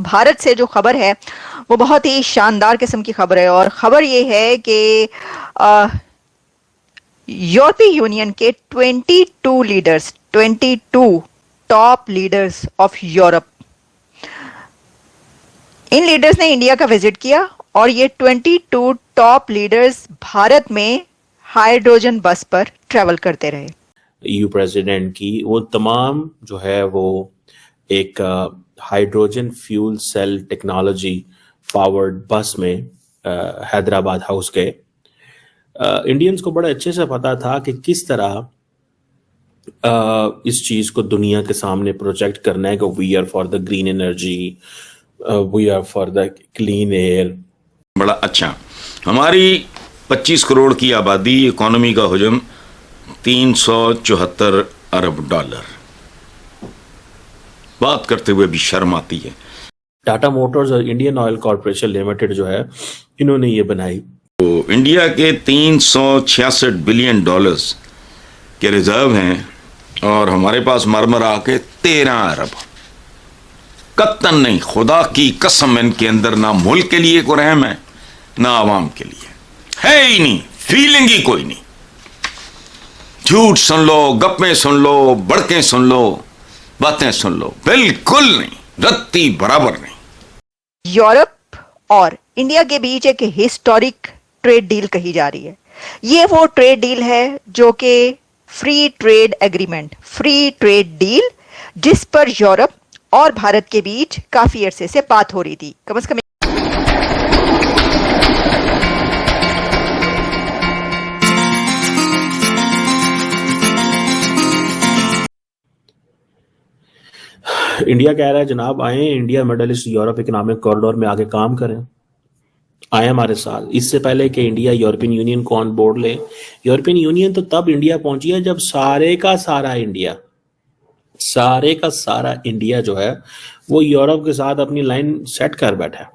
भारत से जो खबर है वो बहुत ही शानदार किस्म की खबर है और खबर ये है कि यूरोपीय यूनियन के 22 top leaders of Europe, in leaders ने इंडिया का विजिट किया और ये 22 टॉप लीडर्स भारत में हाइड्रोजन बस पर ट्रैवल करते रहे। ईयू प्रेसिडेंट की वो तमाम जो है वो एक hydrogen fuel cell technology powered bus में हैदराबाद हाउस गए। इंडियंस को बड़े अच्छे से पता था कि किस तरह इस चीज को दुनिया के सामने प्रोजेक्ट करना है कि we are for the green energy, we are for the clean air. बड़ा अच्छा, हमारी 25 करोड़ की आबादी, इकोनॉमी का हुजम 374 अरब डॉलर। बात करते हुए भी शर्म आती है। टाटा मोटर्स और इंडियन ऑयल कॉर्पोरेशन लिमिटेड जो है इन्होंने ये बनाई। तो इंडिया के 366 बिलियन डॉलर्स के रिजर्व हैं और हमारे पास मरमर आके 13 अरब। कत्तन नहीं, खुदा की कसम, इनके अंदर ना मुल्क के लिए को रहम है ना आवाम के लिए, है ही नहीं, फीलिंग ही कोई नहीं। झूठ सुन लो, गप्पे सुन लो, बड़के सुन लो, बातें सुन लो, बिल्कुल नहीं, रत्ती बराबर नहीं। यूरोप और इंडिया के बीच एक हिस्टोरिक ट्रेड डील कही जा रही है। ये वो ट्रेड डील है जो कि free trade agreement, free trade deal, जिस पर यूरोप और भारत के बीच काफी अरसे से बात हो रही थी। कम से कम इंडिया कह रहा है जनाब आए India middle east Europe economic corridor में आगे काम करें, आए हमारे साथ। इससे पहले कि इंडिया यूरोपियन यूनियन को ऑन बोर्ड ले, यूरोपियन यूनियन तो तब इंडिया पहुंची है जब सारे का सारा इंडिया जो है वो यूरोप के साथ अपनी लाइन सेट कर बैठा है।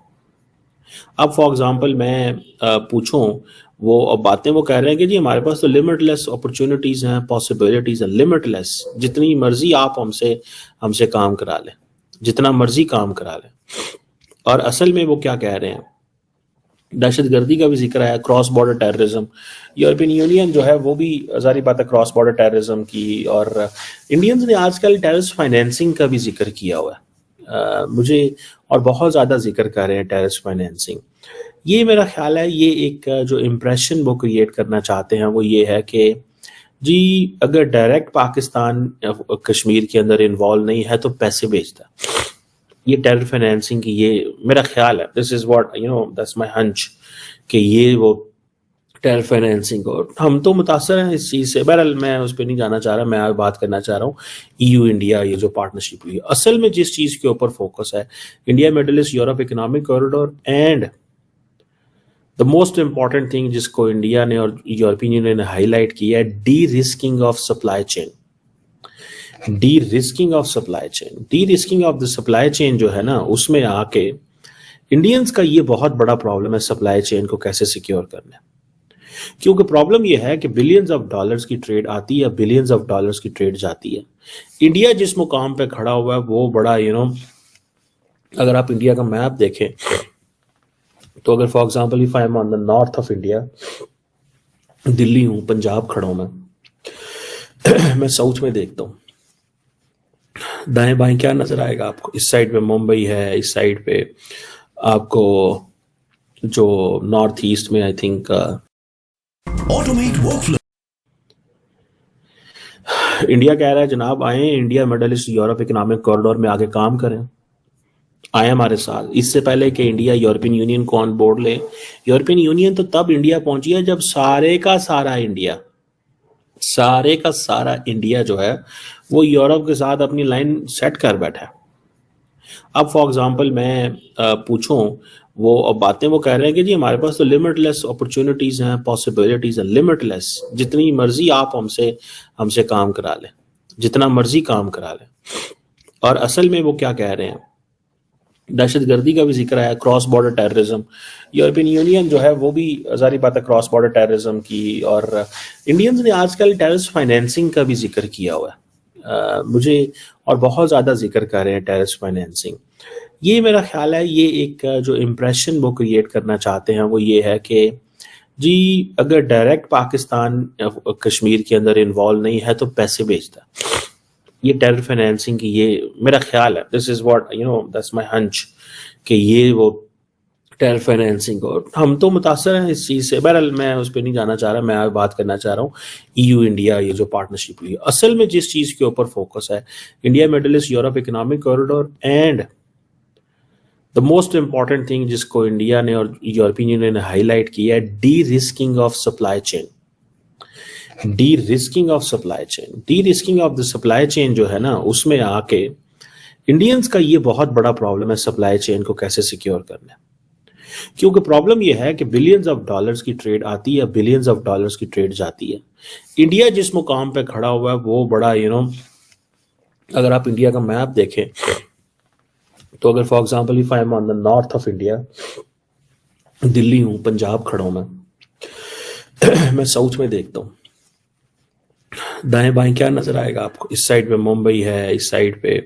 अब फॉर एग्जांपल मैं पूछूं, वो अब बातें वो कह रहे हैं कि जी हमारे पास तो लिमिटलेस अपॉर्चुनिटीज हैं, पॉसिबिलिटीज हैं, लिमिटलेस, जितनी मर्जी आप हमसे काम करा लें, जितना मर्जी काम करा लें। और असल में वो क्या कह रहे हैं, दहशतगर्दी का भी जिक्र है, cross border terrorism. European union जो है वो भी जारी बात है क्रॉस बॉर्डर टेररिज्म की, और इंडियंस ने आजकल टेररिस्ट फाइनेंसिंग का भी जिक्र किया हुआ है, मुझे और बहुत ज़्यादा जिक्र कर रहे हैं टेररिस्ट फाइनेंसिंग। ये मेरा ख्याल है ये एक जो इम्प्रेशन वो क्रिएट करना चाहते हैं वो ये है कि जी अगर डायरेक्ट पाकिस्तान कश्मीर के अंदर इन्वॉल्व नहीं है तो पैसे भेजता है। ये टेरर फाइनेंसिंग की, ये मेरा ख्याल है, this is what that's my hunch, कि ये वो टेरर फाइनेंसिंग, और हम तो मुतासर हैं इस चीज़ से। बहरहाल मैं उस पर नहीं जाना चाह रहा, मैं आज बात करना चाह रहा हूँ ईयू इंडिया ये जो पार्टनरशिप हुई है। असल में जिस चीज़ के ऊपर फोकस है, India middle east Europe economic corridor, and the most important thing जिसको इंडिया ने और यूरोपियन यूनियन ने हाईलाइट किया है, D risking of supply chain. D risking of supply chain, D risking of the supply chain जो है ना, उसमें आके इंडियंस का ये बहुत बड़ा प्रॉब्लम है सप्लाई चेन को कैसे सिक्योर करना है। क्योंकि प्रॉब्लम ये है कि बिलियंस ऑफ डॉलर्स की ट्रेड आती है, बिलियंस ऑफ डॉलर्स की ट्रेड जाती है। इंडिया जिस मुकाम पे खड़ा हुआ है वो बड़ा अगर आप इंडिया का मैप देखें तो अगर for example if I am on the north of India, Delhi हूं, पंजाब खड़ा हूं मैं साउथ में देखता हूं, दाएं बाएं क्या नजर आएगा आपको? इस साइड पे मुंबई है, इस साइड पे आपको जो नॉर्थ ईस्ट में I think automate workflow. India कह रहा है जनाब आए India middle east Europe economic corridor में आगे काम करें, आए हमारे साथ। इससे पहले कि इंडिया यूरोपियन यूनियन को ऑन बोर्ड ले, यूरोपियन यूनियन तो तब इंडिया पहुंची है जब सारे का सारा इंडिया जो है वो यूरोप के साथ अपनी लाइन सेट कर बैठा है। अब फॉर एग्जांपल मैं पूछूं, वो अब बातें वो कह रहे हैं कि जी हमारे पास तो लिमिटलेस अपॉर्चुनिटीज हैं, पॉसिबिलिटीज हैं, लिमिटलेस, जितनी मर्जी आप हमसे काम करा लें, जितना मर्जी काम करा लें। और असल में वो क्या कह रहे हैं, दहशतगर्दी का भी जिक्र है, cross border terrorism. European union जो है वो भी जारी बात है क्रॉस बॉर्डर टेररिज्म की, और इंडियंस ने आजकल टेररिस्ट फाइनेंसिंग का भी जिक्र किया हुआ है, मुझे और बहुत ज़्यादा जिक्र कर रहे हैं टेररिस्ट फाइनेंसिंग। ये मेरा ख्याल है ये एक जो इम्प्रेशन वो क्रिएट करना चाहते हैं वो ये है कि जी अगर डायरेक्ट पाकिस्तान कश्मीर के अंदर इन्वॉल्व नहीं है तो पैसे भेजता। ये टेरर फाइनेंसिंग की ये मेरा ख्याल है, this is what that's my hunch कि ये वो टेरर फाइनेंसिंग और हम तो मुतासर हैं इस चीज़ से। बहरहाल मैं उस पर नहीं जाना चाह रहा, मैं आज बात करना चाह रहा हूँ EU इंडिया ये जो पार्टनरशिप हुई है। असल में जिस चीज़ के ऊपर फोकस है India middle east Europe economic corridor and the most important thing जिसको इंडिया ने और यूरोपियन यूनियन ने हाईलाइट किया है, D risking of supply chain. D risking of supply chain, D risking of the supply chain जो है ना, उसमें आके इंडियंस का ये बहुत बड़ा प्रॉब्लम है सप्लाई चेन को कैसे सिक्योर करना है। क्योंकि प्रॉब्लम ये है कि बिलियंस ऑफ डॉलर्स की ट्रेड आती है, बिलियंस ऑफ डॉलर्स की ट्रेड जाती है। इंडिया जिस मुकाम पे खड़ा हुआ है वो बड़ा अगर आप इंडिया का मैप देखें तो अगर for example if I am on the north of India, Delhi हूँ, पंजाब खड़ा हूँ मैं साउथ में देखता हूँ, दाएं बाएं क्या नजर आएगा आपको? इस साइड पे मुंबई है, इस साइड पे